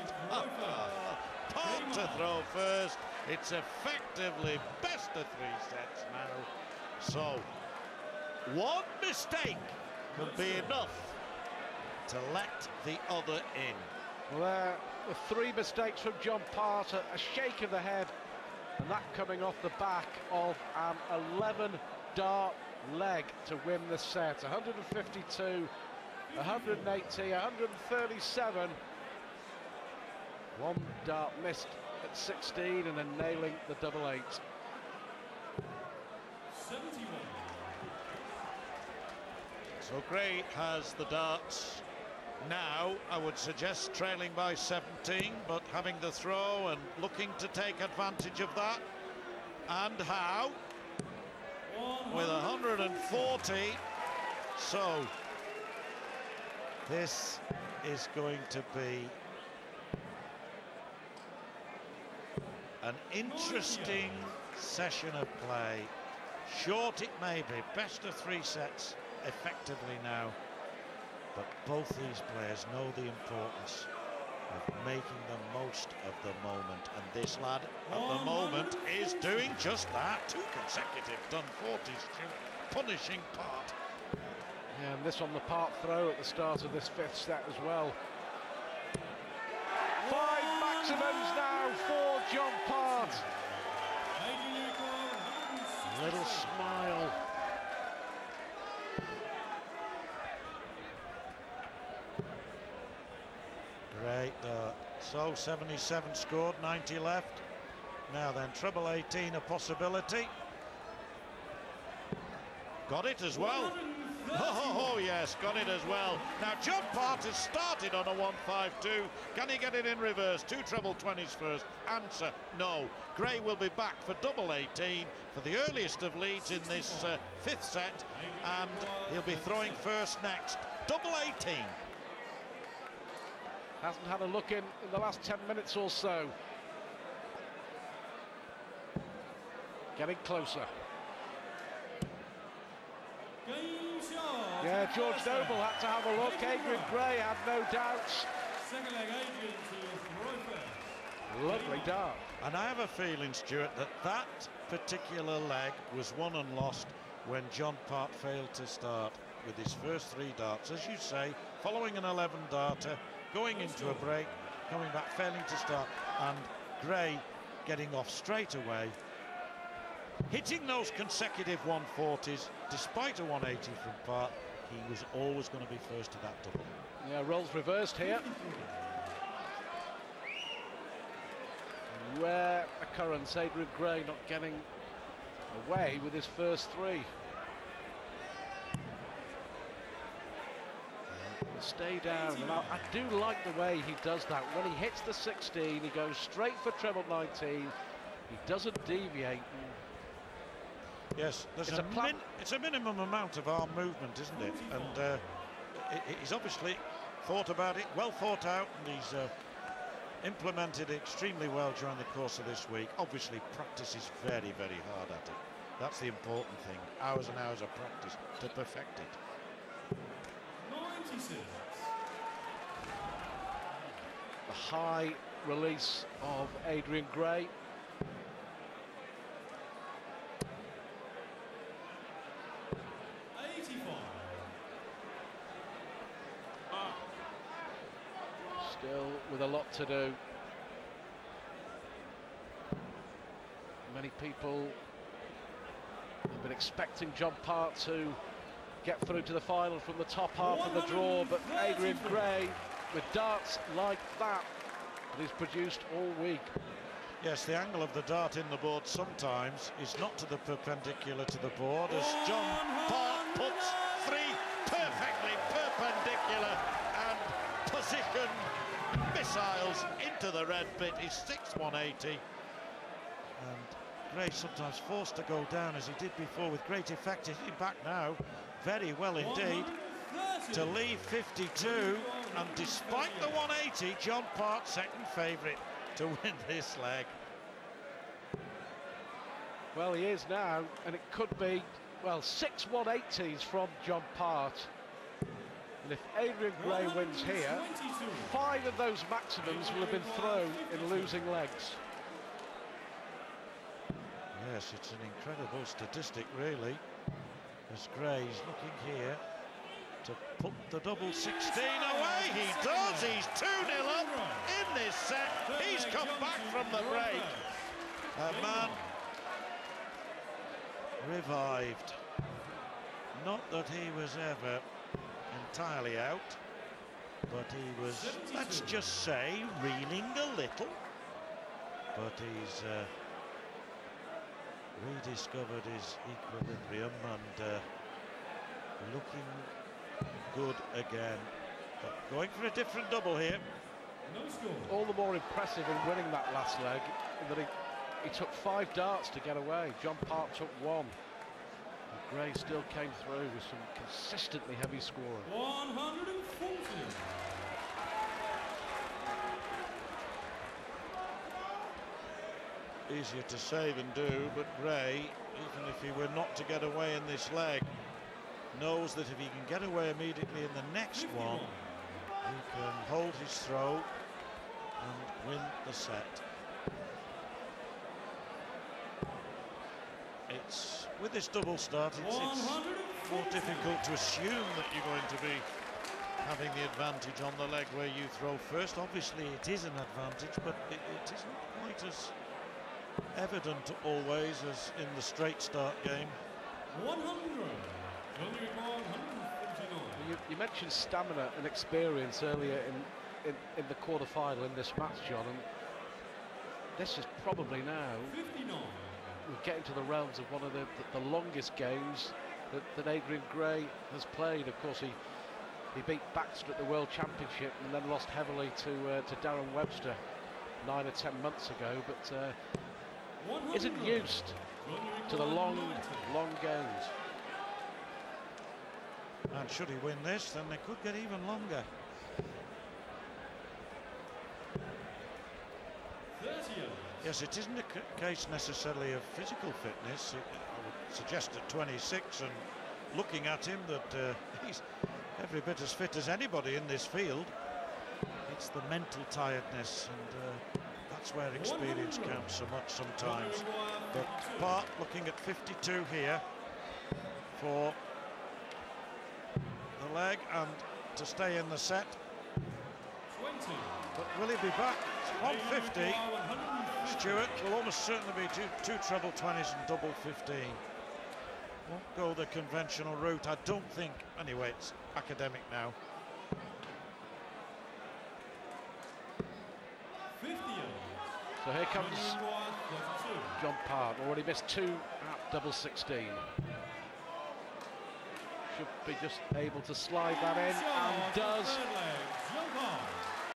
finished. Part to throw first. It's effectively best of 3 sets now. So, one mistake can be enough to let the other in. Well, there were 3 mistakes from John Part, a shake of the head, and that coming off the back of an 11-dart leg to win the set. 152, 180, 137. 1 dart missed at 16 and then nailing the double 8. 71. So Gray has the darts now, I would suggest trailing by 17, but having the throw and looking to take advantage of that. And how? With 140. So this is going to be an interesting session of play. Short it may be, best of 3 sets effectively now, but both these players know the importance of making the most of the moment, and this lad at the moment is doing just that. 2 consecutive done 40s, punishing Part. Yeah, and this on the Part throw at the start of this 5th set as well. 5 maximums now for John Part. Little smile. Great dart. So 77 scored, 90 left. Now then, treble 18 a possibility. Got it as well. Oh yes, got it as well. Now John Part has started on a 152. Can he get it in reverse? 2 treble 20s first. Answer, no. Gray will be back for double 18 for the earliest of leads in this 5th set, and he'll be throwing first next. Double 18. Hasn't had a look in the last 10 minutes or so. Getting closer. Yeah, George Noble had to have a look. Adrian Gray had no doubts. Second leg, Adrian to throw first. Lovely dart. And I have a feeling, Stuart, that particular leg was won and lost when John Part failed to start with his first 3 darts. As you say, following an 11-darter, going into a break, coming back, failing to start, and Gray getting off straight away, hitting those consecutive 140s, despite a 180 from Part. He was always going to be first to that double. Yeah, roles reversed here. Rare occurrence, Adrian Gray not getting away with his first 3. Stay down, and I do like the way he does that. When he hits the 16, he goes straight for treble 19. He doesn't deviate. Yes, there's it's a minimum amount of arm movement, isn't it? And he's obviously thought about it, well thought out, and he's implemented it extremely well during the course of this week. Obviously, practices very, very hard at it. That's the important thing. Hours and hours of practice to perfect it. 96. The high release of Adrian Gray. Still with a lot to do. Many people have been expecting John Part to get through to the final from the top half of the draw, but Adrian Gray, with darts like that he's produced all week. Yes, the angle of the dart in the board sometimes is not to the perpendicular to the board, as John Part puts 3 perfectly perpendicular and positioned missiles into the red bit. He's 6-180, and Gray sometimes forced to go down as he did before with great effect. He's back now very well indeed to leave 52, and despite the 180, John Part second favourite to win this leg. Well, he is now, and it could be, well, 6 180s from John Part. And if Adrian Gray wins here, 5 of those maximums will have been thrown in losing legs. Yes, it's an incredible statistic, really. As Gray's looking here to put the double 16 away. He does. He's 2-0 up in this set. He's come back from the break. A man revived. Not that he was ever entirely out, but he was, let's just say, reeling a little. But he's rediscovered his equilibrium and looking good again. But going for a different double here. No score. All the more impressive in winning that last leg in that he took 5 darts to get away. John Park took 1. And Gray still came through with some consistently heavy scoring. 140. Easier to say than do, but Gray, even if he were not to get away in this leg, knows that if he can get away immediately in the next one, he can hold his throw and win the set. It's, with this double start, it's more difficult to assume that you're going to be having the advantage on the leg where you throw first. Obviously it is an advantage, but it isn't quite as evident always as in the straight start game. 100. Only required 149. You mentioned stamina and experience earlier in the quarter-final in this match, John, and this is probably now 59. we're getting to the realms of one of the longest games that Adrian Gray has played. Of course, he beat Baxter at the World Championship and then lost heavily to Darren Webster 9 or 10 months ago, but isn't used to the long games. And should he win this, then they could get even longer. 30. Yes, it isn't a case necessarily of physical fitness. I would suggest at 26 and looking at him that he's every bit as fit as anybody in this field. It's the mental tiredness, and that's where experience counts so much sometimes. But Park looking at 52 here for the leg and to stay in the set. 20. But will he be back? It's 150. Stewart will almost certainly be two treble 20s and double 15. Won't go the conventional route, I don't think. Anyway, it's academic now. 58. So here comes Only required 32. John Park, already missed 2 at double 16. Should be just able to slide that in, and does. Third leg.